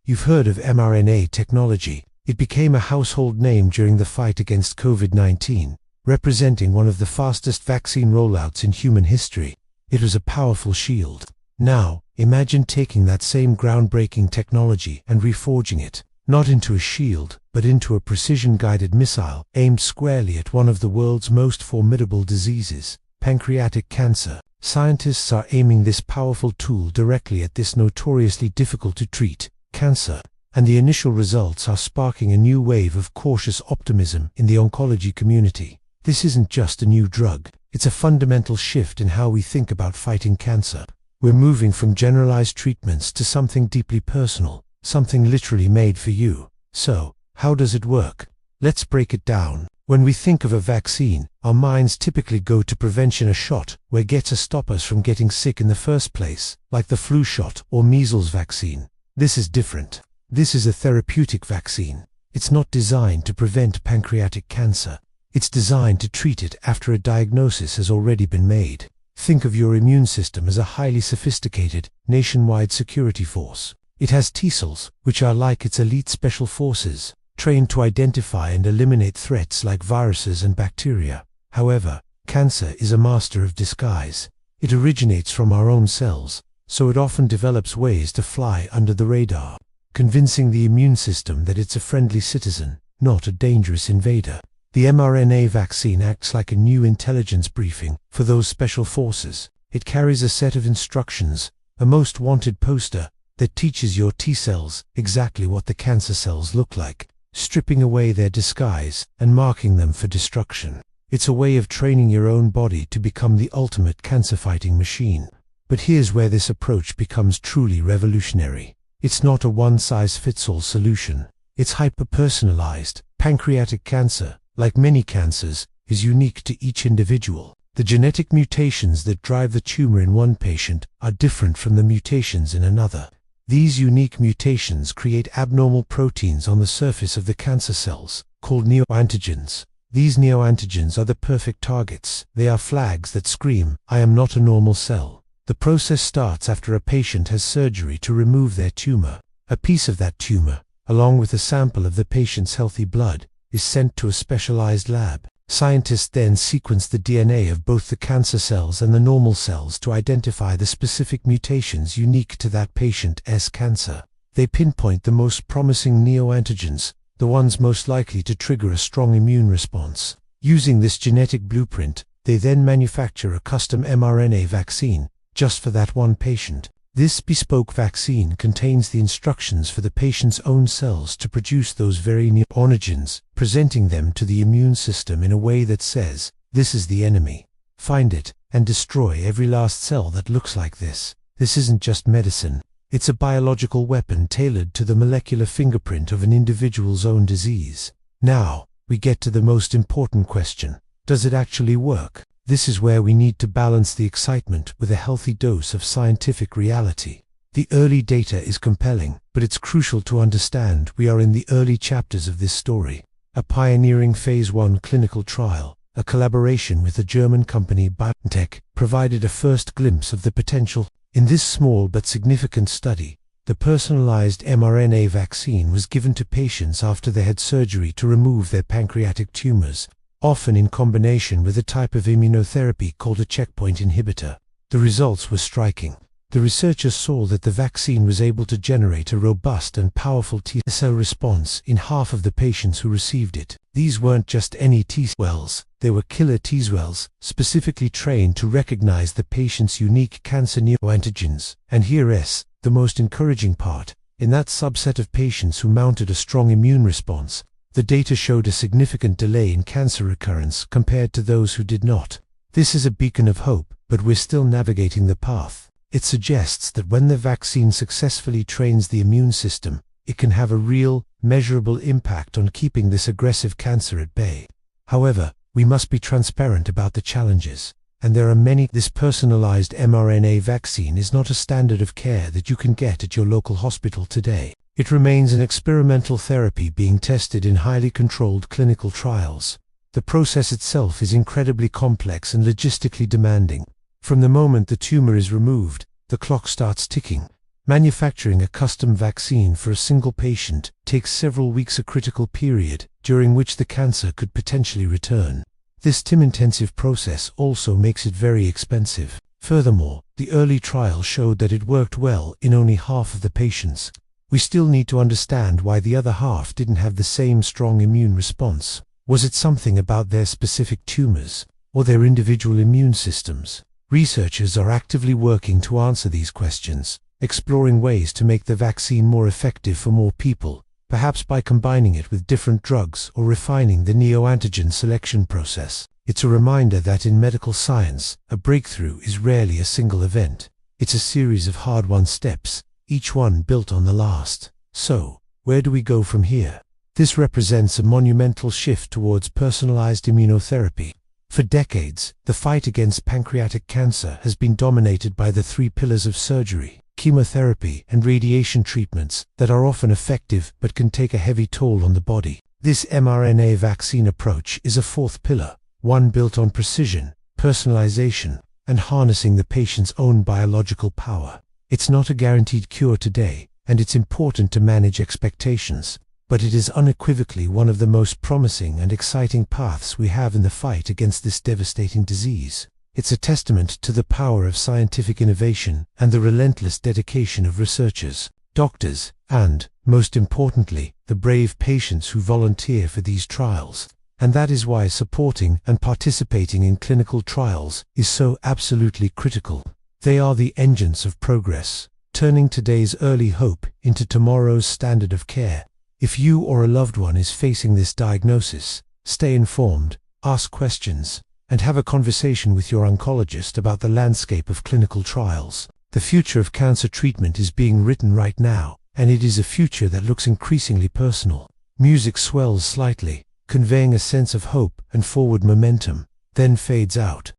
You've heard of mRNA technology. It became a household name during the fight against COVID-19, representing one of the fastest vaccine rollouts in human history. It was a powerful shield. Now, imagine taking that same groundbreaking technology and reforging it, not into a shield, but into a precision-guided missile aimed squarely at one of the world's most formidable diseases, pancreatic cancer. Scientists are aiming this powerful tool directly at this notoriously difficult-to-treat cancer, and the initial results are sparking a new wave of cautious optimism in the oncology community. This isn't just a new drug, it's a fundamental shift in how we think about fighting cancer. We're moving from generalized treatments to something deeply personal, something literally made for you. So, how does it work? Let's break it down. When we think of a vaccine, our minds typically go to prevention, a shot where gets to stop us from getting sick in the first place, like the flu shot or measles vaccine. This is different. This is a therapeutic vaccine. It's not designed to prevent pancreatic cancer. It's designed to treat it after a diagnosis has already been made. Think of your immune system as a highly sophisticated, nationwide security force. It has T-cells, which are like its elite special forces, trained to identify and eliminate threats like viruses and bacteria. However, cancer is a master of disguise. It originates from our own cells, so it often develops ways to fly under the radar, convincing the immune system that it's a friendly citizen, not a dangerous invader. The mRNA vaccine acts like a new intelligence briefing for those special forces. It carries a set of instructions, a most wanted poster, that teaches your T-cells exactly what the cancer cells look like, stripping away their disguise and marking them for destruction. It's a way of training your own body to become the ultimate cancer-fighting machine. But here's where this approach becomes truly revolutionary. It's not a one-size-fits-all solution. It's hyper-personalized. Pancreatic cancer, like many cancers, is unique to each individual. The genetic mutations that drive the tumor in one patient are different from the mutations in another. These unique mutations create abnormal proteins on the surface of the cancer cells, called neoantigens. These neoantigens are the perfect targets. They are flags that scream, "I am not a normal cell." The process starts after a patient has surgery to remove their tumor. A piece of that tumor, along with a sample of the patient's healthy blood, is sent to a specialized lab. Scientists then sequence the DNA of both the cancer cells and the normal cells to identify the specific mutations unique to that patient's cancer. They pinpoint the most promising neoantigens, the ones most likely to trigger a strong immune response. Using this genetic blueprint, they then manufacture a custom mRNA vaccine, just for that one patient. This bespoke vaccine contains the instructions for the patient's own cells to produce those very neoantigens, presenting them to the immune system in a way that says, "This is the enemy. Find it, and destroy every last cell that looks like this." This isn't just medicine. It's a biological weapon tailored to the molecular fingerprint of an individual's own disease. Now, we get to the most important question. Does it actually work? This is where we need to balance the excitement with a healthy dose of scientific reality. The early data is compelling, but it's crucial to understand we are in the early chapters of this story. A pioneering phase 1 clinical trial, a collaboration with the German company Pancreatic, provided a first glimpse of the potential. In this small but significant study, the personalized mRNA vaccine was given to patients after they had surgery to remove their pancreatic tumors, often in combination with a type of immunotherapy called a checkpoint inhibitor. The results were striking. The researchers saw that the vaccine was able to generate a robust and powerful T-cell response in half of the patients who received it. These weren't just any T-cells, they were killer T-cells, specifically trained to recognize the patient's unique cancer neoantigens. And here's the most encouraging part. In that subset of patients who mounted a strong immune response, the data showed a significant delay in cancer recurrence compared to those who did not. This is a beacon of hope, but we're still navigating the path. It suggests that when the vaccine successfully trains the immune system, it can have a real, measurable impact on keeping this aggressive cancer at bay. However, we must be transparent about the challenges, and there are many. This personalized mRNA vaccine is not a standard of care that you can get at your local hospital today. It remains an experimental therapy being tested in highly controlled clinical trials. The process itself is incredibly complex and logistically demanding. From the moment the tumor is removed, the clock starts ticking. Manufacturing a custom vaccine for a single patient takes several weeks, a critical period during which the cancer could potentially return. This time-intensive process also makes it very expensive. Furthermore, the early trial showed that it worked well in only half of the patients. We still need to understand why the other half didn't have the same strong immune response. Was it something about their specific tumors, or their individual immune systems? Researchers are actively working to answer these questions, exploring ways to make the vaccine more effective for more people, perhaps by combining it with different drugs or refining the neoantigen selection process. It's a reminder that in medical science, a breakthrough is rarely a single event. It's a series of hard-won steps, each one built on the last. So, where do we go from here? This represents a monumental shift towards personalized immunotherapy. For decades, the fight against pancreatic cancer has been dominated by the three pillars of surgery, chemotherapy, and radiation treatments that are often effective but can take a heavy toll on the body. This mRNA vaccine approach is a fourth pillar, one built on precision, personalization, and harnessing the patient's own biological power. It's not a guaranteed cure today, and it's important to manage expectations, but it is unequivocally one of the most promising and exciting paths we have in the fight against this devastating disease. It's a testament to the power of scientific innovation and the relentless dedication of researchers, doctors, and, most importantly, the brave patients who volunteer for these trials. And that is why supporting and participating in clinical trials is so absolutely critical. They are the engines of progress, turning today's early hope into tomorrow's standard of care. If you or a loved one is facing this diagnosis, stay informed, ask questions, and have a conversation with your oncologist about the landscape of clinical trials. The future of cancer treatment is being written right now, and it is a future that looks increasingly personal. Music swells slightly, conveying a sense of hope and forward momentum, then fades out.